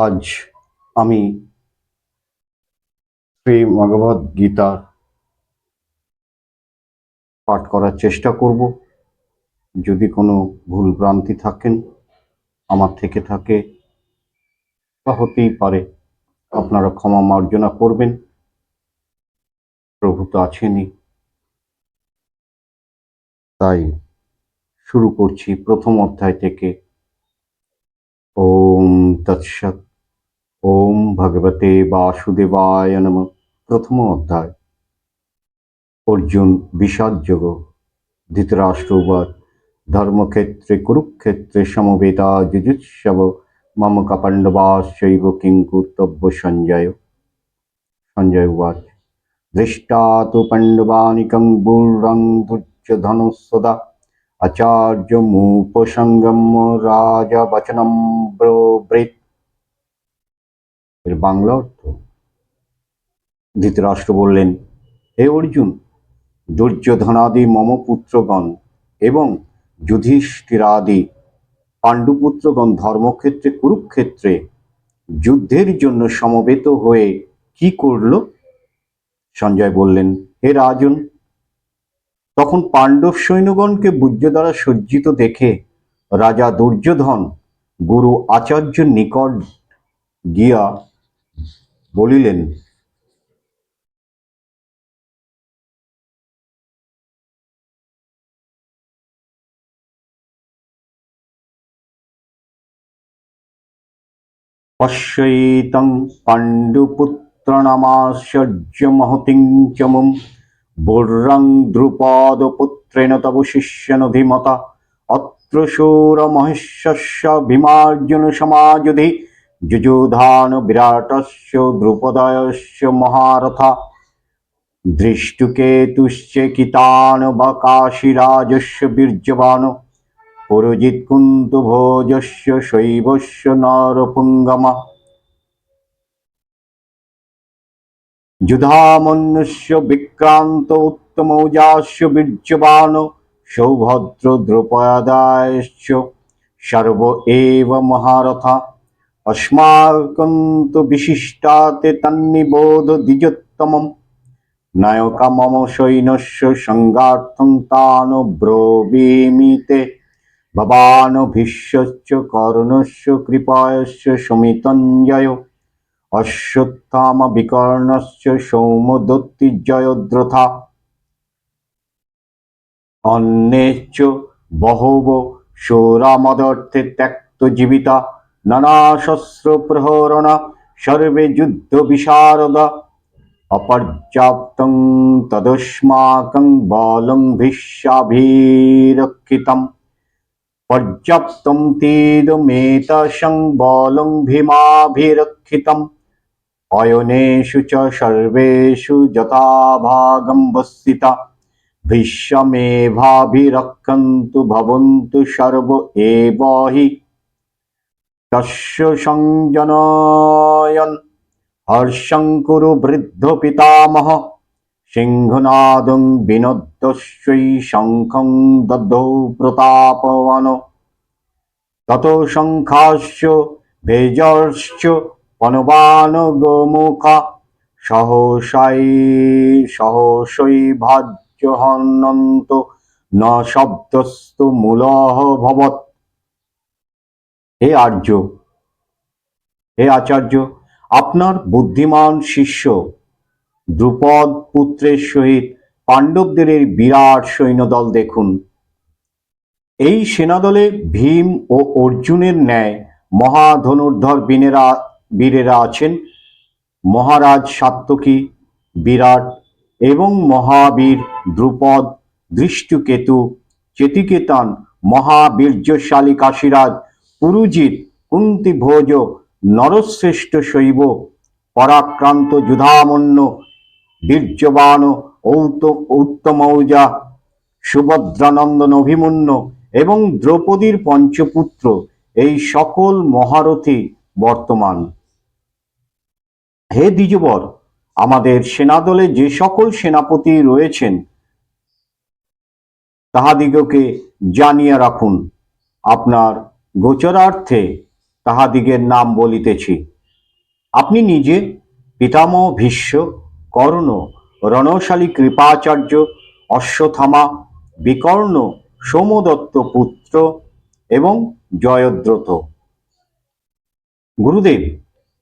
আজ আমি শ্রীমদ্ভগবদ্ গীতার পাঠ করার চেষ্টা করব। যদি কোনো ভুল ভ্রান্তি থাকেন আমার থেকে থাকে তা হতেই পারে, আপনারা ক্ষমা মার্জনা করবেন। প্রভু তো আছেনই। তাই শুরু করছি প্রথম অধ্যায় থেকে। ওম তৎসৎ। ওম ভগবতে বাসুদেবায় নমঃ। প্রথম অধ্যায়। অর্জুন বিষাদযোগ। ধৃতরাষ্ট্রবাদ। ধর্মক্ষেত্রে কুরুক্ষেত্রে সমবেতা যুযুৎসব মম কাপাণ্ডবাশ্চৈব কিং কর্তব্য সঞ্জয়। সঞ্জয় উবাচ দৃষ্টা তু পাণ্ডবানিকং বুরং দুর্যোধনস্তদা আচার্যমুপসঙ্গম্য রাজা বচনম ব্রবৃত। এর বাংলা অর্থ, ধৃতরাষ্ট্র বললেন, হে অর্জুন, দুর্যোধনাদি মম পুত্রগণ এবং যুধিষ্ঠিরাদি পাণ্ডুপুত্রগণ ধর্মক্ষেত্রে কুরুক্ষেত্রে যুদ্ধের জন্য সমবেত হয়ে কি করল? সঞ্জয় বললেন, হে রাজন, তখন পাণ্ডব সৈন্যগণকে বজ্র দ্বারা সজ্জিত দেখে রাজা দুর্যোধন গুরু আচার্যের নিকট গিয়া বলিলেন, পশ্যৈতং পাণ্ডুপুত্রনামাশ্চর্যমহতিং চ মুম বর্রং দ্রুপদপুত্রেণ তব শিষ্যনধিমতা অত্র শূরমহেশ্বস্য ভীমার্জুন সমাযুধি যুযুধান বিরাটস্য দ্রুপদস্য মহারথা দৃষ্টুকেতুশ্চেকিতান বকাশিরাজস্য বীর্যবান পুরজিৎ কুন্তভোজস্য শৈবস্য নরপুঙ্গমা যুধামন্যস্য বিক্রান্ত উত্তমৌজাস্য বীর্যবান সৌভদ্র দ্রৌপদায়শ্চ সর্ব এব মহারথা अस्माकं तु विशिष्टाते तन्निबोध द्विजोत्तमम् नायका मम सैन्यस्य संगार्थं तान् ब्रवीमि ते भवान् भीष्मश्च कर्णस्य कृपायश्च समितञ्जयो अश्वत्थामा विकर्णश्च सौमदत्ति जयद्रथा अन्ये च बहवो शूरामदर्थे त्यक्तजीविता नानाशस्त्रप्रहरण सर्वे युद्धविशारद अपर्याप्तं तदस्माकं बलं भीष्माभिरक्षितम् पर्याप्तं तेदमेतशं बलं भीमाभिरक्षितम् अयनेषु च सर्वेषु यथाभागं वस्थिता भीष्मेवाभिरक्षन्तु भवन्तु सर्व एव हि तस्य संजनयन् हर्षं कुरु वृद्धो पितामह सिंहनादं विनोदस्यै शङ्खं दद्धौ प्रतापवान् ततो शङ्खाश्च भेजश्च पनवान् गोमुखा सहसैर्भाज्यहनन्तो न शब्दस्तु मूलः भवत्। হে আচার্য, আপনার বুদ্ধিমান শিষ্য দ্রুপদ পুত্রের সহিত পাণ্ডবদের এই বিরাট সৈন্যদল দেখুন। এই সেনাদলে ভীম ও অর্জুনের ন্যায় মহাধনুর্ধর বীরেরা আছেন। মহারাজ সাত্যকী, বিরাট এবং মহাবীর দ্রুপদ, দৃষ্টকেতু, চেতিকেতান, মহাবীর্যশালী কাশীরাজ, পুরুজিৎ, কুন্তিভোজ, নরশ্রেষ্ঠ শৈব, পরাক্রান্ত যুধামন্য, বীর্যবান, উত্তমৌজা, সুভদ্রানন্দন অভিমন্যু এবং দ্রৌপদীর পঞ্চপুত্র এই সকল মহারথী বর্তমান। হে দ্বিজবর, আমাদের সেনাদলে যে সকল সেনাপতি রয়েছেন তাহাদিগকে জানিয়ে রাখুন। আপনার গোচরার্থে তাহাদিগের নাম বলিতেছি। আপনি নিজে পিতামহ ভীষ্ম, কর্ণ, রণশালী কৃপাচার্য, অশ্বত্থামা, বিকর্ণ, সোমদত্ত পুত্র এবং জয়দ্রথ। গুরুদেব,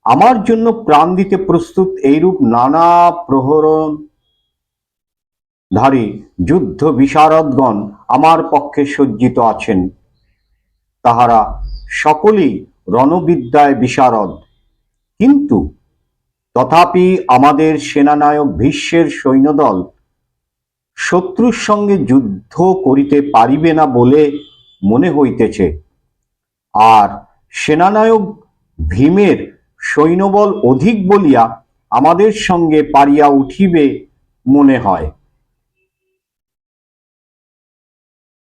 আমার জন্য প্রাণ দিতে প্রস্তুত এইরূপ নানা প্রহরণধারী যুদ্ধ বিশারদগণ আমার পক্ষে সজ্জিত আছেন। তাহারা সকলেই রণবিদ্যায় বিশারদ, কিন্তু তথাপি আমাদের সেনানায়ক ভীষ্মের সৈন্যদল শত্রুর সঙ্গে যুদ্ধ করিতে পারিবে না বলে মনে হইতেছে, আর সেনানায়ক ভীমের সৈন্যবল অধিক বলিয়া আমাদের সঙ্গে পারিয়া উঠিবে মনে হয়।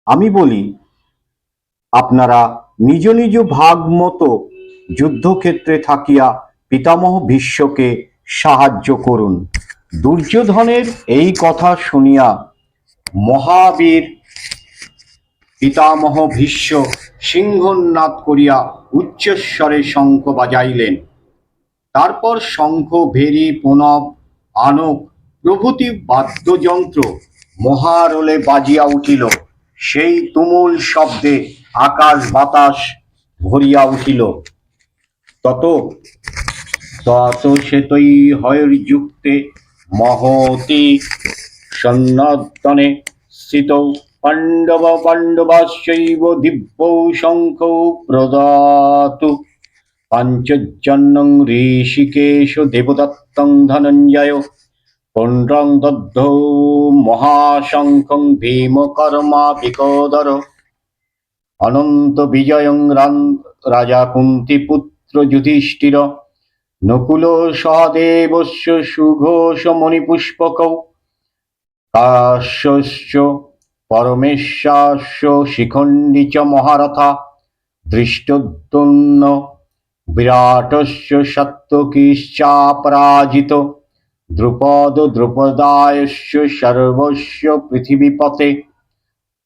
আমি বলি, আপনারা নিজ নিজ ভাগ মতো যুদ্ধক্ষেত্রে থাকিয়া পিতামহ ভীষ্মকে সাহায্য করুন। দুর্যোধনের এই কথা শুনিয়া মহাবীর পিতামহ ভীষ্ম সিংহনাদ করিয়া উচ্চস্বরে শঙ্খ বাজাইলেন। তারপর শঙ্খ, ভেরী, প্রণব, আনক প্রভৃতি বাদ্যযন্ত্র মহারোলে বাজিয়া উঠিল। সেই তুমুল শব্দে আকাশ বাতাস ভরিয়া উঠিল। তত শ্বেতৈ হয়যুক্তে মহতি সন্নর্তনে স্থিতৌ পাণ্ডবাশ্চৈব দিব্যৌ শঙ্খৌ প্রদত্তু পাঞ্চজন্যং ঋষিকেশ দেবদত্তং ধনঞ্জয় পুণ্ড্রং দগ্ধৌ মহাশঙ্খং ভীমকর্মা বিকোদর অনন্ত বিজয়ং রাজা কুন্তিপুত্র যুধিষ্ঠির নকুল সহদেবস্য সুঘোষ মণিপুষ্পকৌ কাশ্যশ্চ পরমেশ্বরস্য শিখণ্ডী চ মহারথা দৃষ্টদ্যুম্ন বিরাটস্য সাত্যকীশ্চাপরাজিত দ্রুপদ দ্রুপদায়স্য সর্বস্য পৃথিবীপতে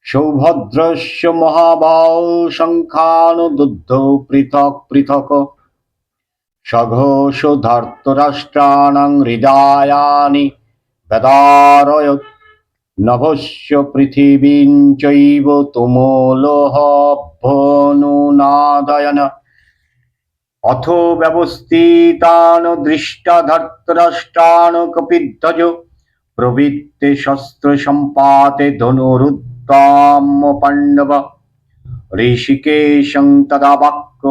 সৌভদ্রস্য মহাবাহু শঙ্খানুদুদ্ধৌ পৃথক পৃথক সঘোষ ধর্তরাষ্ট্রাণাং হৃদয়ানি বেদারয়ৎ নভস্য পৃথিবীং চৈব তুমুলোহভ্যনুনাদয়ন অথ ব্যবস্থিতান দৃষ্টা ধর্তরাষ্ট্রাণ কপিধ্বজ প্রবৃত্তে শস্ত্র সম্পাতে ধনুরুদ্দাম পাণ্ডব ঋষিকেশং তদা বাক্য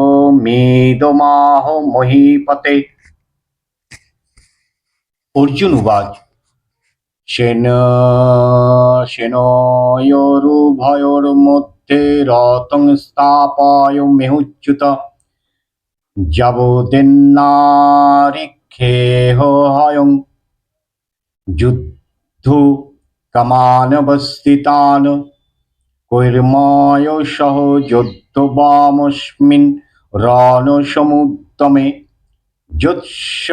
মেদমাহ মহীপতে। অর্জুন উবাচ সেনয়োরুভয়োর্মধ্যে রথং স্থাপয় মেহুচ্যুত যাবদেন্নারিক্ষেহয়ং যুদ্ধ কামানবস্থিতান কৈর্ময় সহ যোদ্ধবামস্মিন রণসমুদ্যমে যৎস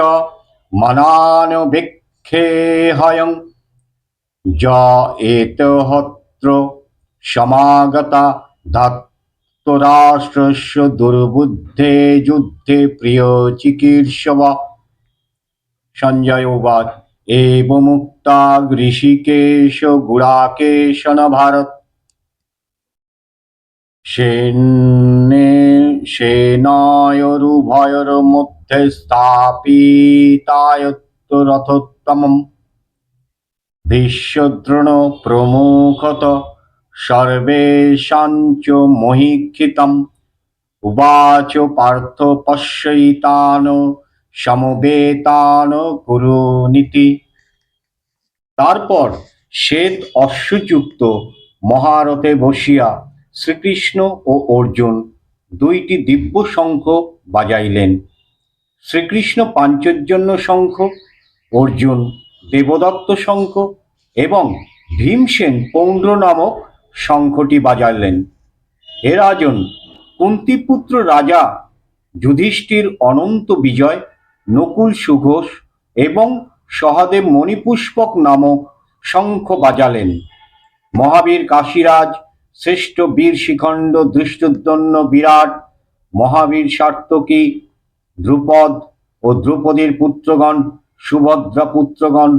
মনান ভিক্ষেহয়ং য এতহত্র সমাগতা ধার্তরাষ্ট্রস্য দুর্বুদ্ধে যুদ্ধে প্রিয় চিকীর্ষব। সঞ্জয় উবাচ এবমুক্তা ঋষিকেশ গুড়াকেশন ভারত সেনয়োরুভয়োর্মধ্যে স্থাপিতায়ত্ত রথোত্তমম ভীষ্মদ্রোণ প্রমুখত সর্বেষাঞ্চ মহীক্ষিতম। উবাচ পার্থ পশ্যৈতান সমবেতান কুরুনীতি। তারপর শ্বেত অশ্বযুক্ত মহারথে বসিয়া শ্রীকৃষ্ণ ও অর্জুন দুইটি দিব্য শঙ্খ বাজাইলেন। শ্রীকৃষ্ণ পাঞ্চজন্য শঙ্খ, অর্জুন দেবদত্ত শঙ্খ এবং ভীমসেন পৌণ্ড্র নামক শঙ্খটি বাজাইলেন। হে রাজন, কুন্তিপুত্র রাজা যুধিষ্ঠির অনন্ত বিজয়, নকুল সুঘোষ এবং সহদেব মণিপুষ্পক নামক শঙ্খ বাজালেন। মহাবীর কাশীরাজ, শ্রেষ্ঠ বীর শিখণ্ড, ধৃষ্টদ্যুম্ন, বিরাট, মহাবীর সার্থকী, দ্রুপদ ও দ্রৌপদীর পুত্রগণ, সুভদ্রা পুত্রগণ,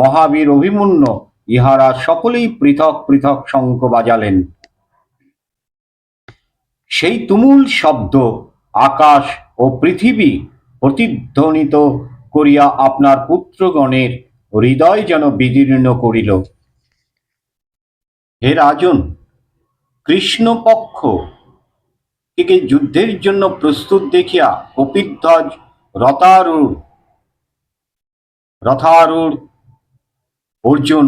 মহাবীর অভিমন্যু, ইহারা সকলেই পৃথক পৃথক শঙ্খ বাজালেন। সেই তুমুল শব্দ আকাশ ও পৃথিবী প্রতিধ্বনিত করিয়া আপনার পুত্রগণের হৃদয় যেন বিদীর্ণ করিল। হে রাজন, কৃষ্ণপক্ষ থেকে যুদ্ধের জন্য প্রস্তুত দেখিয়া কপিধ্বজ রথারূঢ় অর্জুন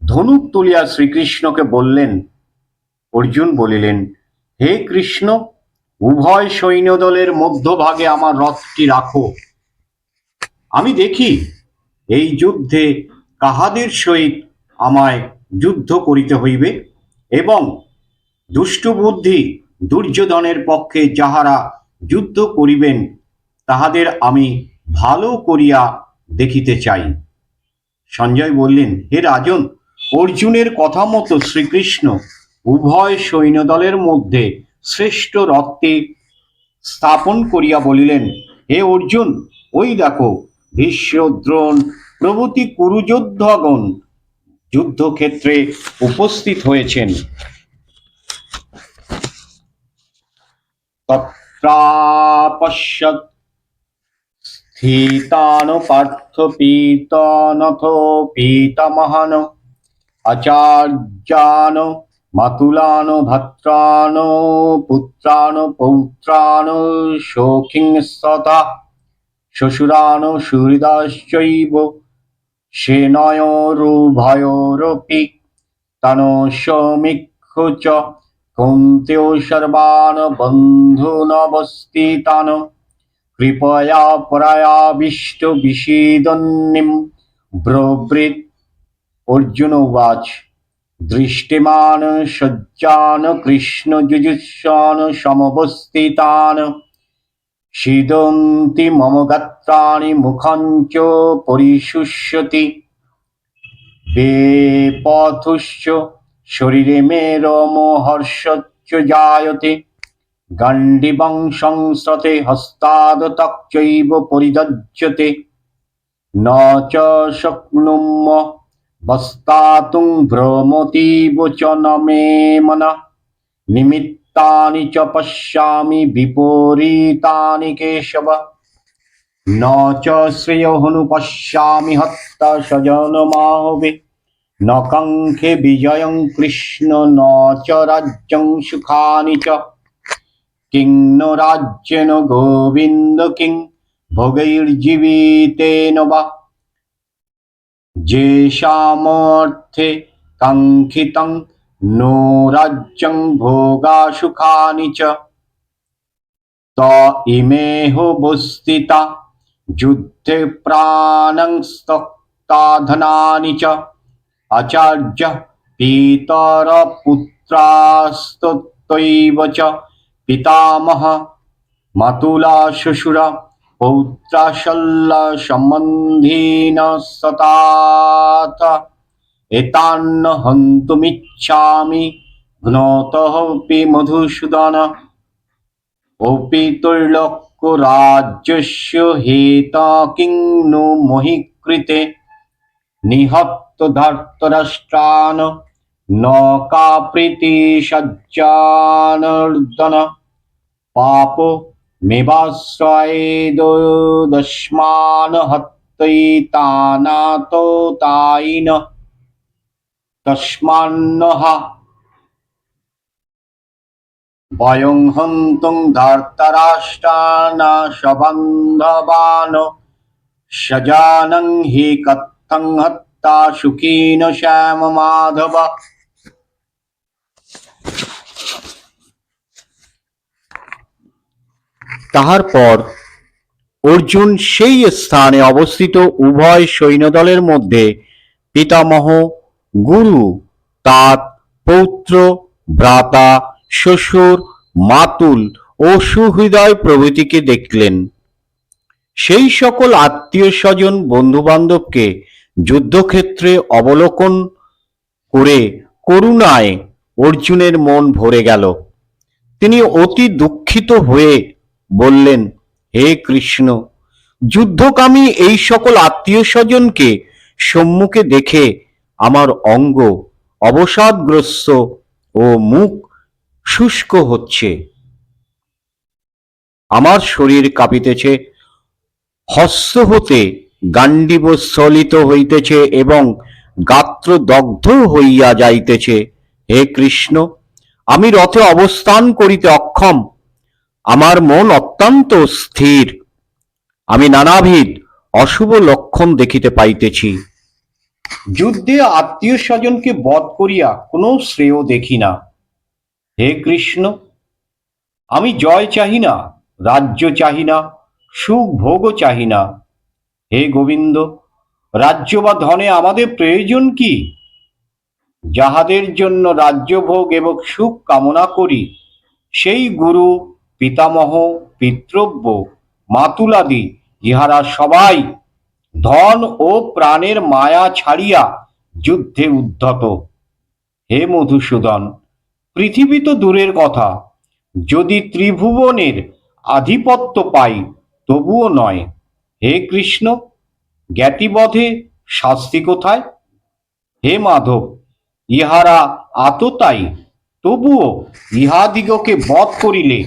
ধনুক তুলিয়া শ্রীকৃষ্ণকে বললেন। অর্জুন বলিলেন, হে কৃষ্ণ, উভয় সৈন্যদলের মধ্যভাগে আমার রথটি রাখো। আমি দেখি এই যুদ্ধে কাহাদের সহিত আমায় যুদ্ধ করিতে হইবে, এবং দুষ্টবুদ্ধি দুর্যোধনের পক্ষে যাহারা যুদ্ধ করিবেন তাহাদের আমি ভালো করিয়া দেখিতে চাই। সঞ্জয় বললেন, হে রাজন, অর্জুনের কথা মতো শ্রীকৃষ্ণ উভয় সৈন্যদলের মধ্যে শ্রেষ্ঠ রথটি স্থাপন করিয়া বলিলেন, হে অর্জুন, ওই দেখো ভীষ্ম, দ্রোণ প্রভৃতি কুরুযোদ্ধাগণ যুদ্ধক্ষেত্রে উপস্থিত হয়েছেন। তত্রাপশ্যৎ স্থিতান পার্থ পীতানথ পীতামহান আচার্যান মাতুলান ভ্রাত্রান পুত্রান পৌত্রান সখিংস্তথা শ্বশুরান সুহৃদাশ্চৈব সেনয়োरुभयोरपि তনূষ্যমিক্ষু চ কৌন্তেয় সর্বান বন্ধূনবস্থিতান কৃপয়া পরায়াবিষ্ট বিষীদন্নিম ব্রবৃৎ। অর্জুন উবাচ, দৃষ্টিমান সজ্জান কৃষ্ণ যুযুৎসান সমবস্থিতান ছিদন্তি মম গাত্রাণি মুখঞ্চ পরিশুষ্যতি বেপথুশ্চ শরীরে মে রোমহর্ষশ্চ জায়তে গাণ্ডীবং সংস্রতে হস্তাদ ত্বক্চৈব পরিদজ্যতে ন চ শক্নুম বস্তাতুং ভ্রমতীব চ ন মে মনঃ নিমিত্তানি চ পশ্যামি বিপরীতানি কেশব ন চ শ্রেয়োহনু পশ্যামি হত্যা স্বজনমাহবে ন কাঙ্ক্ষে বিজয়ং কৃষ্ণ ন চ রাজ্যং সুখানি চ কিং নো রাজ্যেন গোবিন্দ কিং ভোগৈর্জীবিতেন বা যেষামর্থে কাঙ্ক্ষিতং নো রাজ্যং ভোগা সুখানি চ ত ইমেহ বস্থিতা যুদ্ধে প্রাণং ত্যক্তা ধনানি চ আচার্য পিতর পুত্রাস্তৈব চ পিতামহ মাতুলা শ্বশুরা পৌত্রাশল্য সম্বন্ধীন সতাথ এতান্ন হন্তুমিচ্ছামি ঘ্নতঃপি মধুসূদন অপি ত্রৈলোক্য রাজ্যস্য হেতা কিং নো মহি কৃতে নিহত্য ধর্তরাষ্ট্রান ন কা প্রীতি সজ্জানর্দন পাপ মেবাশ্রয়েদস্মান হত্যৈতানাতো তাইন তস্মান্নহা বয়ং হন্তুং ধর্তরাষ্ট্রানা সবন্ধবান সজানং হি কথং হত্যা সুখীন শ্যাম মাধব। তাহার পর অর্জুন সেই স্থানে অবস্থিত উভয় সৈন্যদলের মধ্যে পিতামহ, গুরু, তাত, পৌত্র, ভ্রাতা, শ্বশুর, মাতুল ও সুহৃদয় প্রভৃতিকে দেখলেন। সেই সকল আত্মীয় স্বজন বন্ধুবান্ধবকে যুদ্ধক্ষেত্রে অবলোকন করে করুণায় অর্জুনের মন ভরে গেল। তিনি অতি দুঃখিত হয়ে বললেন, হে কৃষ্ণ, যুদ্ধকামী এই সকল আত্মীয় স্বজনকে সম্মুখে দেখে আমার অঙ্গ অবসাদগ্রস্ত ও মুখ শুষ্ক হচ্ছে, আমার শরীর কাঁপিতেছে, হস্ত হতে গান্ডীব স্খলিত হইতেছে এবং গাত্র দগ্ধ হইয়া যাইতেছে। হে কৃষ্ণ, আমি রথে অবস্থান করিতে অক্ষম, আমার মন অত্যন্ত স্থির, আমি নানাবিধ অশুভ লক্ষণ দেখিতে পাইতেছি। যুদ্ধে আত্মীয় স্বজনকে বধ করিয়া কোনো শ্রেয় দেখি না। হে কৃষ্ণ, আমি জয় চাহি না, রাজ্য চাহি না, সুখ ভোগও চাহি না। হে গোবিন্দ, রাজ্য বা ধনে আমাদের প্রয়োজন কি? যাহাদের জন্য রাজ্যভোগ এবং সুখ কামনা করি, সেই গুরু, পিতামহ, পিতৃব্য, মাতুলাদি ইহারা সবাই ধন ও প্রাণের মায়া ছাড়িয়া যুদ্ধে উদ্ধত। হে মধুসূদন, পৃথিবী তো দূরের কথা, যদি ত্রিভুবনের আধিপত্য পাই তবুও নয়। হে কৃষ্ণ, জ্ঞাতিবধে শাস্তি কোথায়? হে মাধব, ইহারা আততায়ী, তবুও ইহাদিগকে বধ করিলে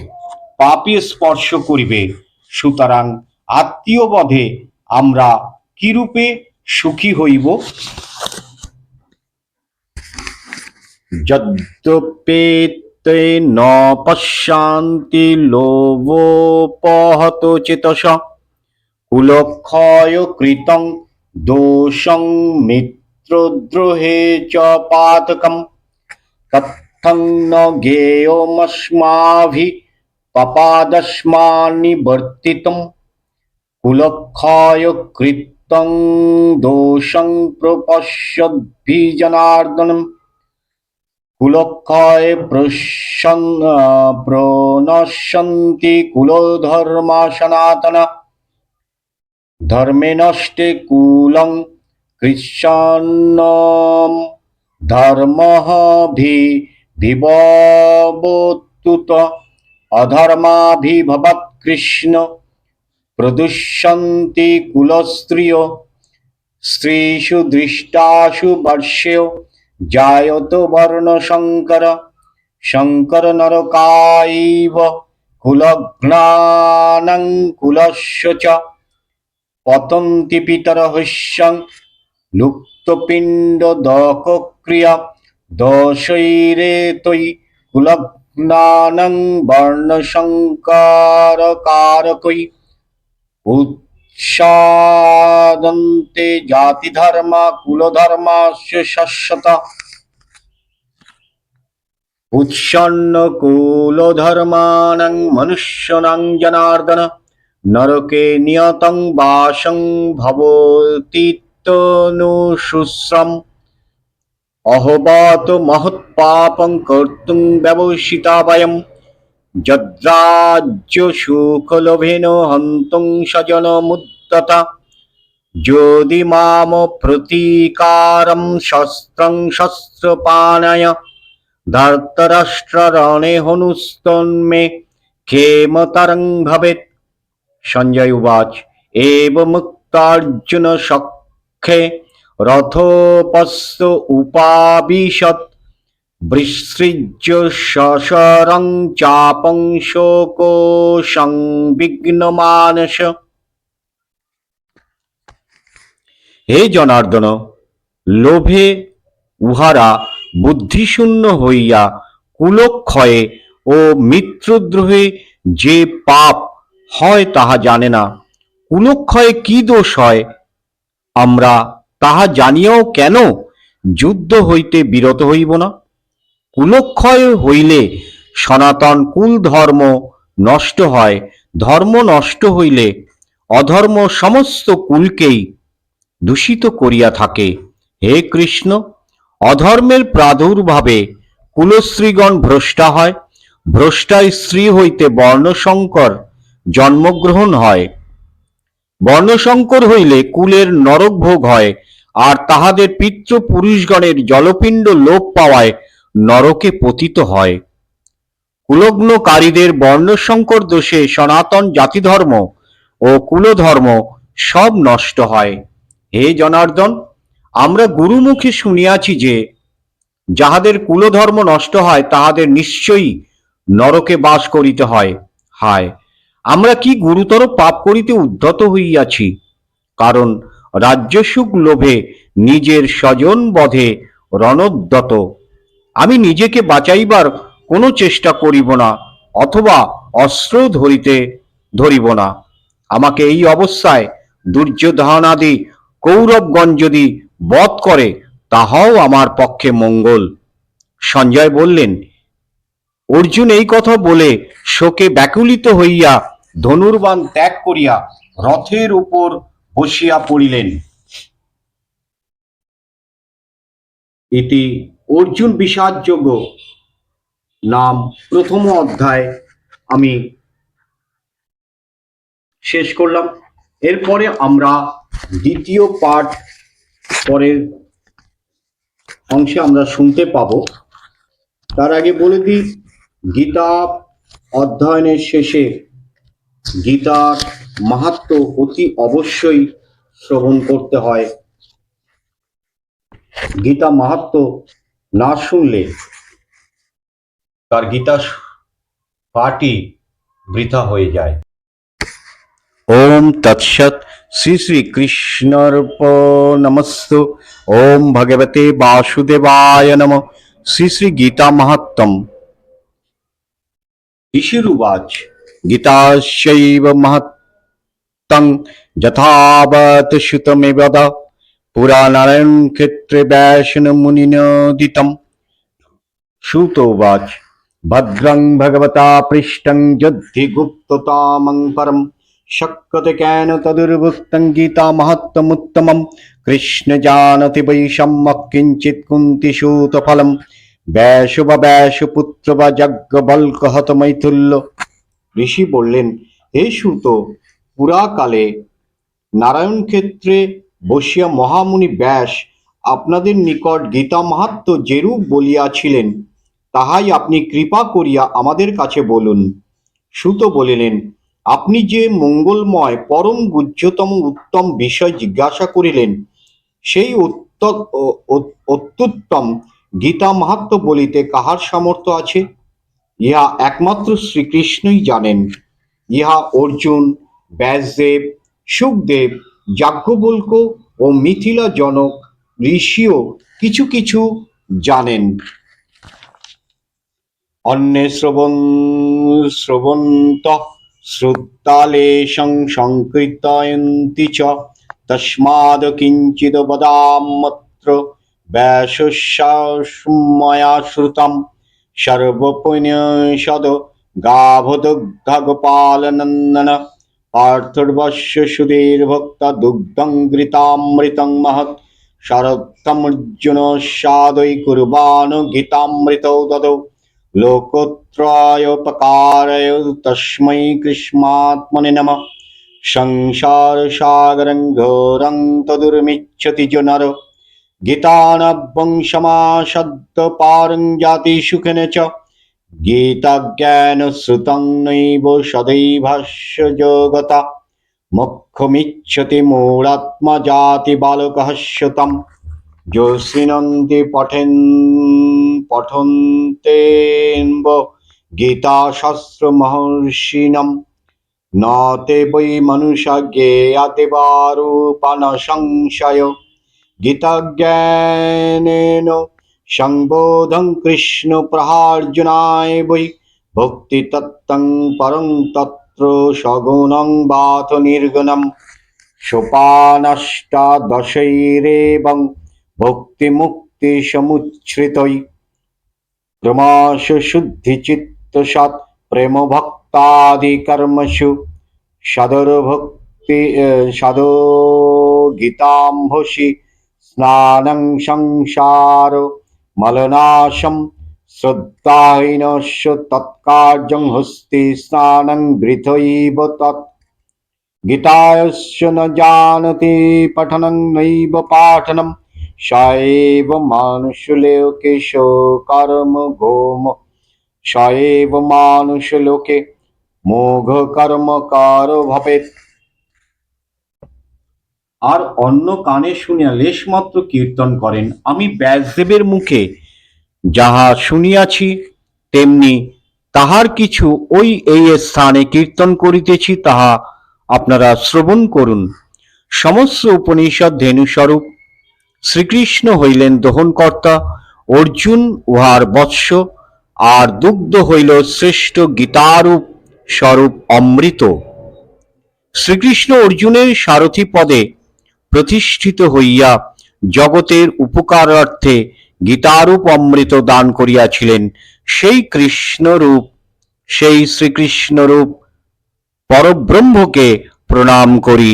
পাপে স্পর্শ করিবে। সুতরাং আত্মীয় বধে আমরা কিরূপে সুখী হইব? যদ্যপেতে ন পশ্যান্তি লোভোপহত চেতস কুলক্ষয় কৃতং দোষং মিত্রদ্রোহে চ পাতকম তত্থং ন জ্ঞেয়মস্মাভিঃ পাপাদস্মান্নিবর্তিতম কুলক্ষয় কৃতং দোষং প্রপশ্যদ্ভিজনার্দনম কুলক্ষয় প্রণশ্যন্তি কুলধর্মা সনাতনা ধর্মে নষ্টে কুলং কৃষ্ণম ধর্মঃ বিভবতুত অধর্মাভিভবৎ কৃষ্ণ প্রদুষ্যন্তি কুলস্ত্রিয় স্ত্রীষু দৃষ্টাসু বর্ষেয় জায়ত বর্ণ শঙ্কর শঙ্কর নরকাইব কুলঘ্নানং কুলস্য চ পতন্তি পিতর হস্যং লুপ্তপিণ্ড দকক্রিয়া দোষৈরেতৈ কুলঘ্নানং বর্ণ শঙ্কর কারকৈ উৎসাদন্তে জাতি ধর্মা কুলধর্মাস্য শাশ্বত উৎসন্ন কুলধর্মাণং মনুষ্যাণং জনার্দন নরকে নিয়তং বাসং ভবতীত্যনুশুশ্রম অহোবত মহৎপাপং কর্তুং ব্যবসিতা বয়ম যদ্রাজ্য সুখলোভেন হন্তুং স্বজনমুদ্যতা যদি মাম প্রতীকারম শস্ত্রং শস্ত্রপানায় ধার্তরাষ্ট্ররণে হনুস্তন্মে ক্ষেমতরং ভবেৎ। সঞ্জয় উবাচ এবমুক্তার্জুন সখ্যে রথোপস্থ উপাবিশৎ বিসৃজ্য সশরং চাপং শোকো সংবিঘ্নমানস। হে জনার্দন, লোভে উহারা বুদ্ধিশূন্য হইয়া কুলক্ষয়ে ও মিত্রদ্রোহে যে পাপ হয় তাহা জানে না। কুলক্ষয়ে কি দোষ হয় আমরা তাহা জানিয়াও কেন যুদ্ধ হইতে বিরত হইব না? কুলক্ষয় হইলে সনাতন কুল ধর্ম নষ্ট হয়, ধর্ম নষ্ট হইলে অধর্ম সমস্ত কুলকেই দূষিত করিয়া থাকে। হে কৃষ্ণ, অধর্মের প্রাদুর্ভাবে কুলস্ত্রীগণ ভ্রষ্টা হয়, ভ্রষ্টা স্ত্রী হইতে বর্ণশঙ্কর জন্মগ্রহণ হয়, বর্ণশঙ্কর হইলে কুলের নরক ভোগ হয়, আর তাহাদের পিতৃপুরুষগণের জলপিণ্ড লোপ পাওয়ায় নরকে পতিত হয়। কুলগ্নকারীদের বর্ণসংকর দোষে সনাতন জাতিধর্ম ও কুলধর্ম সব নষ্ট হয়। হে জনার্দন, আমরা গুরুমুখে শুনিয়াছি যে যাহাদের কুলধর্ম নষ্ট হয় তাহাদের নিশ্চয়ই নরকে বাস করিতে হয়। হায়, আমরা কি গুরুতর পাপ করিতে উদ্ধত হইয়াছি! কারণ রাজ্যসুখ লোভে নিজের স্বজন বধে রণোদ্যত। আমি নিজেকে বাঁচাইবার কোনো চেষ্টা করিব না, অথবা অস্ত্র ধরিব না। আমাকে এই অবস্থায় দুর্যোধনাদি কৌরবগণ যদি বধ করে তাহাও আমার পক্ষে মঙ্গল। সঞ্জয় বললেন, অর্জুন এই কথা বলে শোকে ব্যাকুলিত হইয়া ধনুর্বাণ ত্যাগ করিয়া রথের উপর বসিয়া পড়িলেন। ইতি অর্জুন বিষাদযোগ্য নাম প্রথম অধ্যায় আমি শেষ করলাম। এরপরে আমরা দ্বিতীয় পাঠ পরের অংশে আমরা শুনতে পাবো। তার আগে বলে দিই, গীতা অধ্যয়নের শেষে গীতার মাহাত্ম্য অতি অবশ্যই শ্রবণ করতে হয়। গীতা মাহাত্ম্য না শুনলে তার গীতা পাঠই বৃথা হয়ে যায়। ওম তৎসৎ। শ্রী শ্রী কৃষ্ণার্পণমস্তু। ওম ভগবতে বাসুদেবায় নমঃ। শ্রী শ্রী গীতা মাহাত্ম্যম। ঋষিरुवाच गीतास्यैव महत्तं यथावत् श्रुतमेवद पुराणानां क्षेत्रे व्यासमुनिनोदितं। श्रुतोवाच भद्रं भगवता पृष्टं यद्धि गुप्ततमं परं शक्यते केन तदुर्वृत्तं गीतामाहात्म्यमुत्तमं। कृष्ण जानति वै सम्यक् किञ्चित् कुन्तिसूतफलं ব্যাস বা ব্যাসপুত্র বা যাজ্ঞবল্ক হত মৈথুল্য। ঋষি বললেন, হে সুত, পুরাকালে নারায়ণ ক্ষেত্রে বসিয়া মহামুনি ব্যাস আপনাদের নিকট গীতা মাহাত্ম্য যেরূপ বলিয়াছিলেন তাহাই আপনি কৃপা করিয়া আমাদের কাছে বলুন। সুত বলিলেন, আপনি যে মঙ্গলময় পরম গুহ্যতম উত্তম বিষয় জিজ্ঞাসা করিলেন সেই অত্যুত্তম গীতা মাহাত্ম্য বলিতে কাহার সামর্থ্য আছে? ইহা একমাত্র শ্রীকৃষ্ণই জানেন। ইহা অর্জুন, ব্যাসদেব, সুখদেব, যাজ্ঞবল্ক্য ও মিথিলা জনক ঋষিও কিছু কিছু জানেন। অন্যে শ্রবন্তঃ শ্রুতালেশং সংকীর্তয়ন্তি চ তস্মাদ কিঞ্চিদ বদামত্র ব্যাসস্যময়া শ্রুতম। সর্বপুণ্যসদ গাভদুগ্ধগোপালনন্দন পার্থর্বস্য সুধীর্ভক্ত দুগ্ধং ঘৃতামৃতং মহৎ শরত্তমর্জুন সাদৈ কুর্বাণ গীতামৃতৌ দদৌ লোকত্রয়োপকারায় তস্मै কৃষ্ণাত্মনে নমঃ। সংসার সাগরং ঘোরং তদুর্মিচ্ছতি য নর গীতানবং সমাসদ্য পারং যাতি সুখেন চ। গীতাজ্ঞান শ্রুতং নৈব সদৈভাস্য জগতা মোক্ষমিচ্ছতি মূঢ়াত্মা জাতি বালকঃ শ্রুতম। যো শৃণন্তি পঠন্তেন্ব গীতা শাস্ত্র মহর্ষিণম ন তে বৈ মনুষা জ্ঞেয়া দেবারূপা ন সংশয়। গীতাজ্ঞানেন সংবোধং কৃষ্ণ প্রহার্জুনায় বৈ ভক্তি তত্ত্বং পরং তত্র সগুণং বাথ নির্গুণম। সোপানাষ্টাদশৈরেবং ভক্তি মুক্তি সমুচ্ছ্রিতৈ ক্রমশ শুদ্ধি চিত্ত সৎ প্রেম ভক্তাদি কর্মসু সদো গীতাম্ভসি স্নানং সংসার মলনাশম শ্রদ্ধাহীনস্য তৎকার্যং হস্তি স্নানং বৃথৈব তৎ। গীতায়স্য ন জানতি পঠনং নৈব পাঠনম স এব মানুষলোকে কর্ম গোম সএব মানুষ লোকে মোঘ কর্মকার ভবেৎ। আর অন্য কানে শুনিয়া লেশমাত্র কীর্তন করেন। আমি ব্যাসদেবের মুখে যাহা শুনিয়াছি তেমনি তাহার কিছু ওই এই স্থানে কীর্তন করিতেছি, তাহা আপনারা শ্রবণ করুন। সমস্ত উপনিষদ ধেনুস্বরূপ, শ্রীকৃষ্ণ হইলেন দহনকর্তা, অর্জুন উহার বৎস, আর দুগ্ধ হইল শ্রেষ্ঠ গীতারূপ স্বরূপ অমৃত। শ্রীকৃষ্ণ অর্জুনের সারথি পদে প্রতিষ্ঠিত হইয়া জগতের উপকারার্থে গীতারূপ অমৃত দান করিয়াছিলেন। সেই কৃষ্ণরূপ, সেই শ্রীকৃষ্ণরূপ পরব্রহ্মকে প্রণাম করি।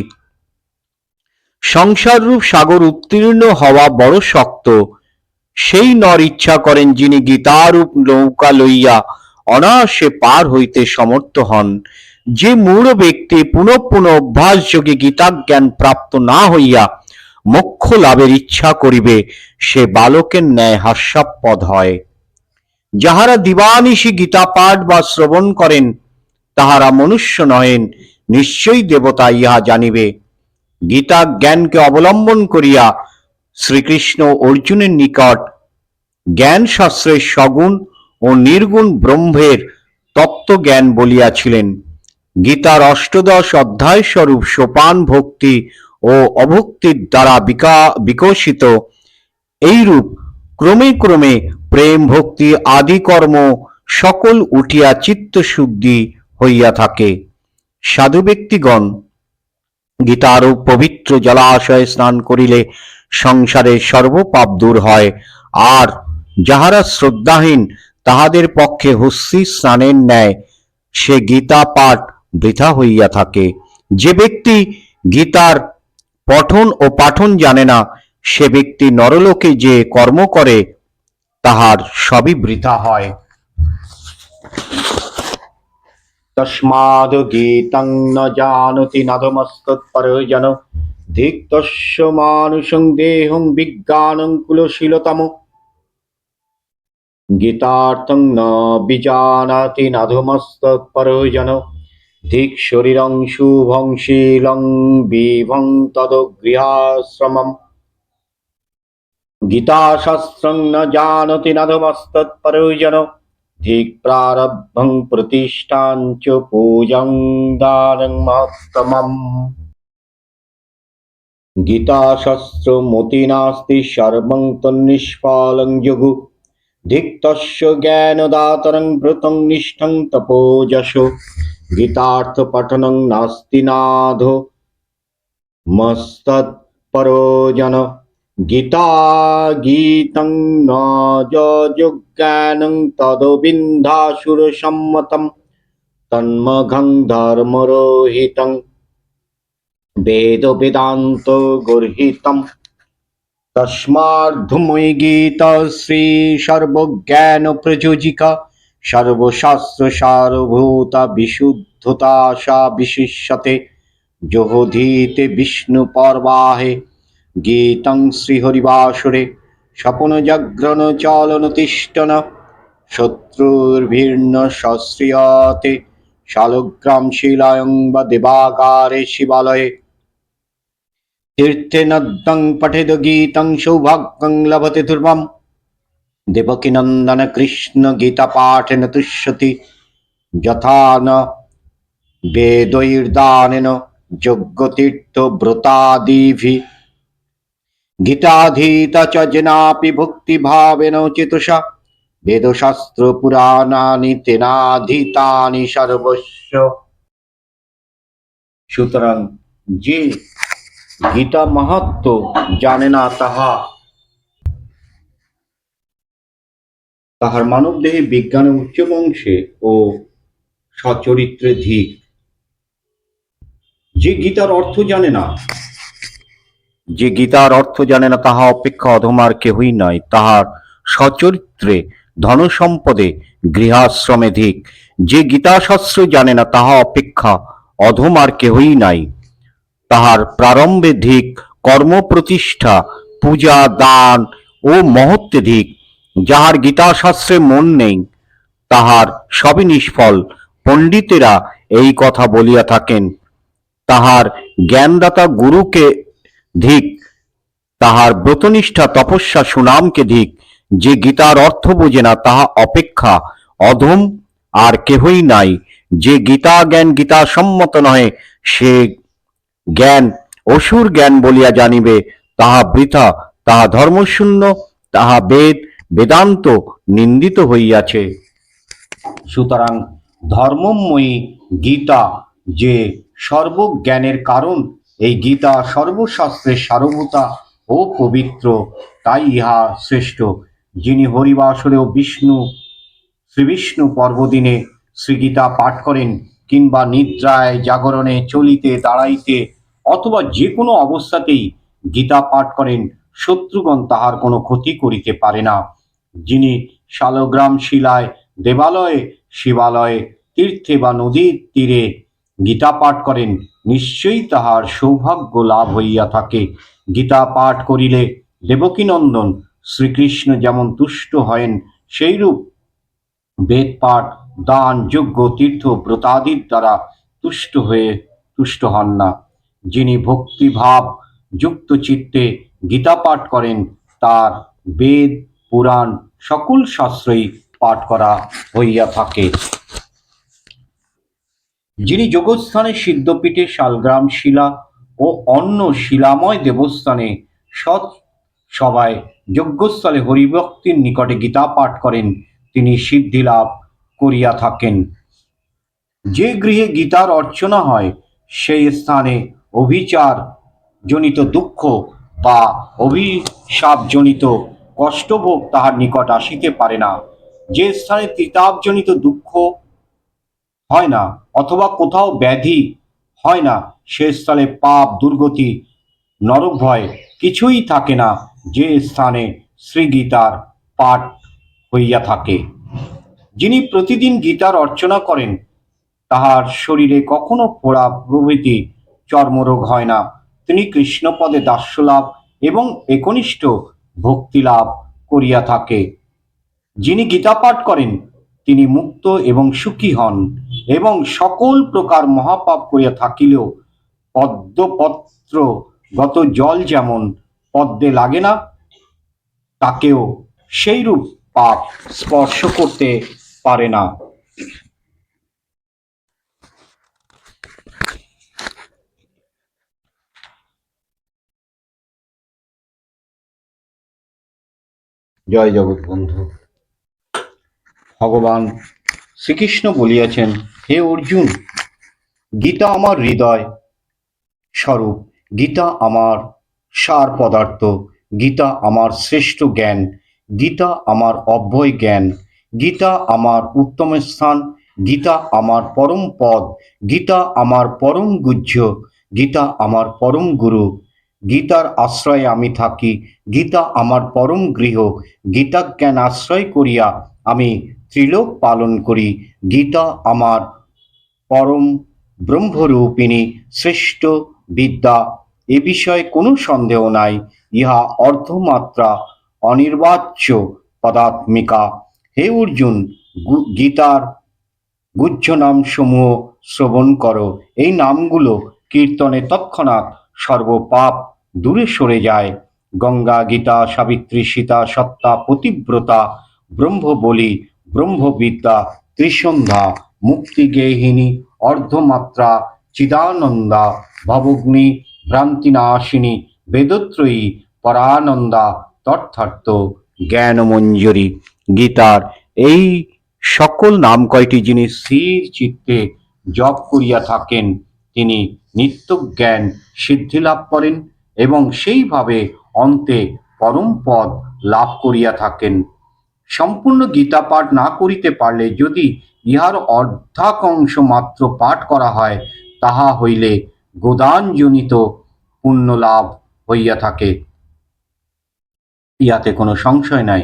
সংসাররূপ সাগর উত্তীর্ণ হওয়া বড় শক্ত। সেই নর ইচ্ছা করেন যিনি গীতারূপ নৌকা লইয়া অনায়াসে পার হইতে সমর্থ হন। যে মূঢ় ব্যক্তি পুনঃ পুনঃ অভ্যাসযোগে গীতাজ্ঞান প্রাপ্ত না হইয়া মোক্ষ লাভের ইচ্ছা করিবে, সে বালকের ন্যায় হাস্যাস্পদ হয়। যাহারা দিবানিশি গীতা পাঠ বা শ্রবণ করেন তাহারা মনুষ্য নহেন, নিশ্চয়ই দেবতা, ইহা জানিবে। গীতা জ্ঞানকে অবলম্বন করিয়া শ্রীকৃষ্ণ অর্জুনের নিকট জ্ঞান শাস্ত্রের সগুণ ও নির্গুণ ব্রহ্মের তত্ত্বজ্ঞান বলিয়াছিলেন। গীতার অষ্টাদশ অধ্যায় স্বরূপ সোপান ভক্তি ও অভক্তির দ্বারা বিকশিত এইরূপ ক্রমে ক্রমে প্রেম ভক্তি আদি কর্ম সকল উঠিয়া চিত্তশুদ্ধি হইয়া থাকে। সাধু ব্যক্তিগণ গীতারূপ পবিত্র জলাশয়ে স্নান করিলে সংসারের সর্বপাপ দূর হয়, আর যাহারা শ্রদ্ধাহীন তাহাদের পক্ষে হস্তি স্নানের ন্যায় সে গীতা পাঠ বৃথা হইয়া থাকে। যে ব্যক্তি গীতার পঠন ও পাঠন জানে না, সে ব্যক্তি নরলোকে যে কর্ম করে তাহার সবই বৃথা হয়। তস্মাদ গীতং ন জানতি নাধমস্তৎপরজন ধিক্তস্য মানুষং দেহং বিজ্ঞানং কুলশীলতম। গীতার্থং ন বিজানাতি নাধমস্তৎপরজন ধিক শরীরং শুভং শীলং বিভং তদগৃহাশ্রমম। গীতাশাস্ত্রং ন জানতি নাধমস্তৎপরজন ধিক প্রারব্ধং প্রতিষ্ঠান চ পূজং দানং মহত্তমম। গীতাশাস্ত্র মতি নাস্তি সর্বং তন্নিষ্ফলং যোগু ধিক তস্য জ্ঞানদাতরং ব্রতং নিষ্ঠং তপোজশো। গীতার্থ পঠনং নাস্তি নাধো মস্তৎপরজন গীতা গীতং ন যজ্ঞানং তদবিন্ধাসুর সম্মতম তন্মঘং ধর্মরোহিতং বেদ বেদান্ত গর্হিতম। তস্মাদ্ধময়ী গীতা শ্রী সর্বজ্ঞান প্রযোজিকা সর্বশাস্ত্র সারভূতা বিশুদ্ধতা বিশিষ্যতে যোগধীতে বিষ্ণু পর্বাহে গীতং শ্রীহরিবাসরে স্বপন জাগ্রণ চলন তিষ্ঠন শত্রুর্ভির্ন সশ্রিয়তে শালগ্রাম শিলায়ং বা দেবাগারে শিবালয়ে তীর্থে নদ্যং পঠেদ গীতং সৌভাগ্যং লভতে ধ্রুবম। দেবকী নন্দন কৃষ্ণ গীতা পাঠেন তুষ্যতি যথা ন বেদৈর্দানেন যজ্ঞতীর্থ ব্রতাদিভি। গীতাধীতা চ জেনাপি ভক্তি ভাবেন চেতসা বেদশাস্ত্র পুরাণানি তেনাধীতানি সর্বস্ব। সুতরাং যে গীতা মাহাত্ম্য জানে না তাহার মানব দেহে বিজ্ঞানে উচ্চ বংশে ও সচরিত্রে ধিক। যে গীতার অর্থ জানে না তাহা অপেক্ষা অধমার কেহই নয়। তাহার সচরিত্রে ধন সম্পদে গৃহাশ্রমে ধিক। যে গীতাশাস্ত্র জানে না তাহা অপেক্ষা অধমার কেহই নাই। তাহার প্রারম্ভে ধিক, কর্ম প্রতিষ্ঠা পূজা দান ও মহত্বে ধিক। যাহার গীতাশাস্ত্রে মন নেই তাহার সবই নিষ্ফল। পণ্ডিতেরা এই কথা বলিয়া থাকেন। তাহার জ্ঞানদাতা গুরুকে ধিক, তাহার ব্রতনিষ্ঠা তপস্যা সুনামকে ধিক। যে গীতার অর্থ বোঝে না তাহা অপেক্ষা অধম আর কেহই নাই। যে গীতা জ্ঞান গীতা সম্মত নহে, সে জ্ঞান অসুর জ্ঞান বলিয়া জানিবে, তাহা বৃথা, তাহা ধর্মশূন্য, তাহা বেদ বেদান্ত নিন্দিত হইয়াছে। সুতরাং ধর্মময়ী গীতা যে সর্বজ্ঞানের কারণ, এই গীতা সর্বশাস্ত্রের সারভূতা ও পবিত্র, তাই ইহা শ্রেষ্ঠ। যিনি হরিবাসরে ও শ্রীবিষ্ণু পর্বদিনে শ্রীগীতা পাঠ করেন, কিংবা নিদ্রায় জাগরণে চলিতে দাঁড়াইতে অথবা যে কোনো অবস্থাতেই গীতা পাঠ করেন, শত্রুগণ তাহার কোনো ক্ষতি করিতে পারে না। যিনি শালগ্রাম শিলায়, দেবালয়ে, শিবালয়ে, তীর্থে বা নদীর তীরে গীতা পাঠ করেন, নিশ্চয়ই তাহার সৌভাগ্য লাভ হইয়া থাকে। গীতা পাঠ করিলে দেবকীনন্দন শ্রীকৃষ্ণ যেমন তুষ্ট হয়েন, সেইরূপ বেদ পাঠ, দান, যজ্ঞ, তীর্থ, ব্রতাদির দ্বারা তুষ্ট হন না। যিনি ভক্তিভাব যুক্ত চিত্তে গীতা পাঠ করেন, তার বেদ, পুরাণ সকল শাস্ত্রই পাঠ করা হইয়া থাকে। যিনি যোগস্থানে, সিদ্ধপীঠে, শালগ্রাম শিলা ও অন্য শিলাময় দেবস্থানে সৎ সভায় যজ্ঞস্থলে হরিভক্তির নিকটে গীতা পাঠ করেন, তিনি সিদ্ধি লাভ করিয়া থাকেন। যে গৃহে গীতার অর্চনা হয়, সেই স্থানে অভিচার জনিত দুঃখ বা অভিশাপ জনিত কষ্টভোগ তাহার নিকট আসিতে পারে না। যে স্থানে তিতাব জনিত দুঃখ হয় না অথবা কোথাও ব্যাধি হয় না, সে স্থলে পাপ, দুর্গতি, নরক ভয় কিছুই থাকে না। যে স্থানে শ্রীগীতার পাঠ হইয়া থাকে, যিনি প্রতিদিন গীতার অর্চনা করেন, তাহার শরীরে কখনো ফোড়া প্রভৃতি চর্মরোগ হয় না। তিনি কৃষ্ণপদে দাস্যলাভ এবং একনিষ্ঠ ভক্তি লাভ করিয়া থাকে। যিনি গীতা পাঠ করেন, তিনি মুক্ত এবং সুখী হন, এবং সকল প্রকার মহাপাপ করিয়া থাকিলেও পদ্মপত্র গত জল যেমন পদ্মে লাগে না, তাকেও সেইরূপ পাপ স্পর্শ করতে পারে না। জয় জগৎ বন্ধু। ভগবান শ্রীকৃষ্ণ বলিয়াছেন, হে অর্জুন, গীতা আমার হৃদয় স্বরূপ, গীতা আমার সার পদার্থ, গীতা আমার শ্রেষ্ঠ জ্ঞান, গীতা আমার অব্যয় জ্ঞান, গীতা আমার উত্তম স্থান, গীতা আমার পরম পদ, গীতা আমার পরম গুহ্য, গীতা আমার পরম গুরু, গীতার আশ্রয়ে আমি থাকি, গীতা আমার পরম গৃহ, গীতা জ্ঞান আশ্রয় করিয়া আমি ত্রিলোক পালন করি, গীতা আমার পরম ব্রহ্মরূপিণী শ্রেষ্ঠ বিদ্যা, এ বিষয়ে কোনো সন্দেহ নাই। ইহা অর্ধমাত্রা অনির্বাচ্য পদাত্মিকা। হে অর্জুন, গীতার গুহ্য নাম সমূহ শ্রবণ করো। এই নামগুলো কীর্তনে তৎক্ষণাৎ সর্বপাপ দূরে সরে যায়। গঙ্গা, গীতা, সাবিত্রী, সীতা, সত্তা, পতিব্রতা, ব্রহ্মবলি, ব্রহ্মবিদ্যা, ত্রিসন্ধ্যা, মুক্তিগেহিনী, অর্ধমাত্রা, চিদানন্দা, ভবগ্নি, ভ্রান্তিনাশিনী, বেদত্রয়ী, পরানন্দা, তথার্থ জ্ঞানমঞ্জরি। গীতার এই সকল নাম কয়টি যিনি স্থির চিত্তে জপ করিয়া থাকেন, তিনি নিত্য জ্ঞান সিদ্ধি লাভ করেন এবং সেইভাবে অন্তে পরম পদ লাভ করিয়া থাকেন। সম্পূর্ণ গীতা পাঠ না করিতে পারলে যদি ইহার অর্ধাংশ মাত্র পাঠ করা হয়, তাহা হইলে গোদানজনিত পুণ্য লাভ হইয়া থাকে, ইহাতে কোনো সংশয় নাই।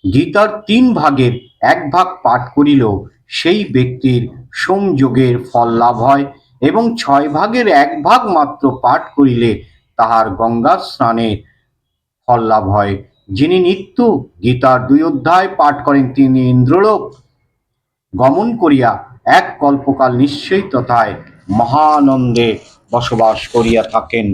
গীতার 3 ভাগের 1 ভাগ পাঠ করিলেও সেই ব্যক্তির সোমযোগের ফল লাভ হয়, এবং 6 ভাগের 1 ভাগ মাত্র পাঠ করিলে তাহার গঙ্গা স্নানের ফল লাভ হয়। যিনি নিত্য গীতার 2 অধ্যায় পাঠ করেন, তিনি ইন্দ্রলোক গমন করিয়া এক কল্পকাল নিশ্চয়ই তথায় মহানন্দে বসবাস করিয়া থাকেন।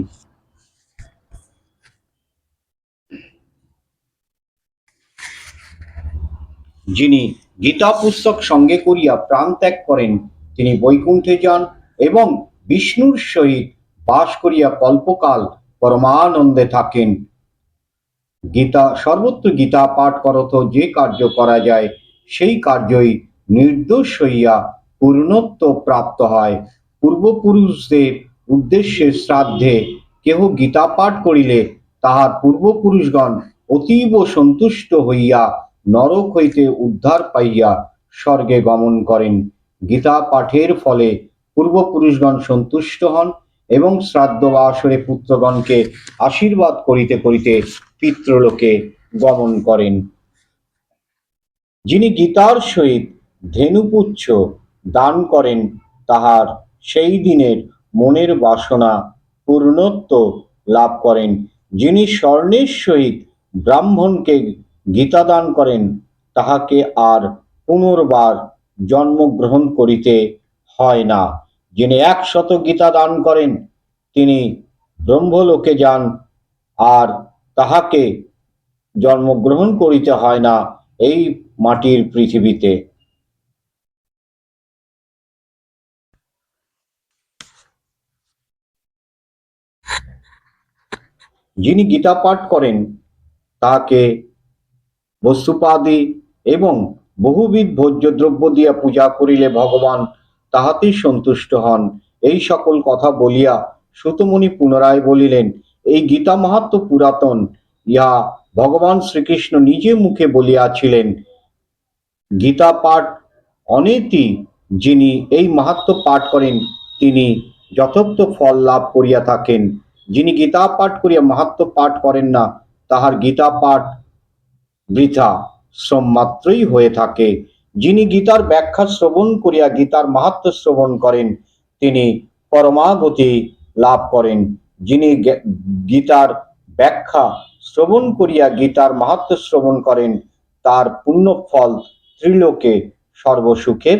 যিনি গীতা পুস্তক সঙ্গে করিয়া প্রাণ ত্যাগ করেন তিনি বৈকুণ্ঠে যান এবং বিষ্ণুর সহিত বাস করিয়া কল্পকাল পরমানন্দে থাকেন। গীতা সর্বত্র গীতা পাঠ করত যে কার্য করা যায় সেই কার্যই নির্দোষ হইয়া পূর্ণত্ব প্রাপ্ত হয়। পূর্বপুরুষদের উদ্দেশ্যে শ্রাদ্ধে কেহ গীতা পাঠ করিলে তাহার পূর্বপুরুষগণ অতীব সন্তুষ্ট হইয়া নরক হইতে উদ্ধার পাইয়া স্বর্গে গমন করেন। গীতা পাঠের ফলে পূর্বপুরুষগণ সন্তুষ্ট হন এবং শ্রাদ্ধ বা আসরে পুত্রগণকে আশীর্বাদ করিতে করিতে পিতৃলোকে গমন করেন। যিনি গীতার সহিত ধেনুপুচ্ছ দান করেন তাহার সেই দিনের মনের বাসনা পূর্ণত্ব লাভ করেন। যিনি স্বর্ণের সহিত ব্রাহ্মণকে গীতা দান করেন তাহাকে আর পুনর্বার জন্মগ্রহণ করিতে হয় না। যিনি 100 গীতা দান করেন তিনি ব্রহ্মলোকে যান আর তাহাকে জন্মগ্রহণ করিতে হয় না এই মাটির পৃথিবীতে। যিনি গীতা পাঠ করেন তাহাকে বস্তুপাদি এবং বহুবিধ ভোজ্য দ্রব্য দিয়া পূজা করিলে ভগবান তাহাতেই সন্তুষ্ট হন। এই সকল কথা বলিয়া সুতমুনি পুনরায় বলিলেন, এই গীতা মাহাত্ম্য পুরাতন, ইহা ভগবান শ্রীকৃষ্ণ নিজে মুখে বলিয়াছিলেন। গীতা পাঠ অনেতি যিনি এই মাহাত্ম্য পাঠ করেন তিনি যথার্থ ফল লাভ করিয়া থাকেন। যিনি গীতা পাঠ করিয়া মাহাত্ম্য পাঠ করেন না তাহার গীতা পাঠ বৃথা শ্রম মাত্রই হয়ে থাকে। যিনি গীতার ব্যাখ্যা শ্রবণ করিয়া গীতার মাহাত্ম্য শ্রবণ করেন তিনি পরমাগতি লাভ করেন। যিনি গীতার ব্যাখ্যা শ্রবণ করিয়া গীতার মাহাত্ম্য শ্রবণ করেন তার পুণ্য ফল ত্রিলোকে সর্বসুখের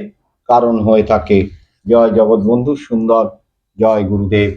কারণ হয়ে থাকে। জয় জগৎবন্ধু সুন্দর, জয় গুরুদেব।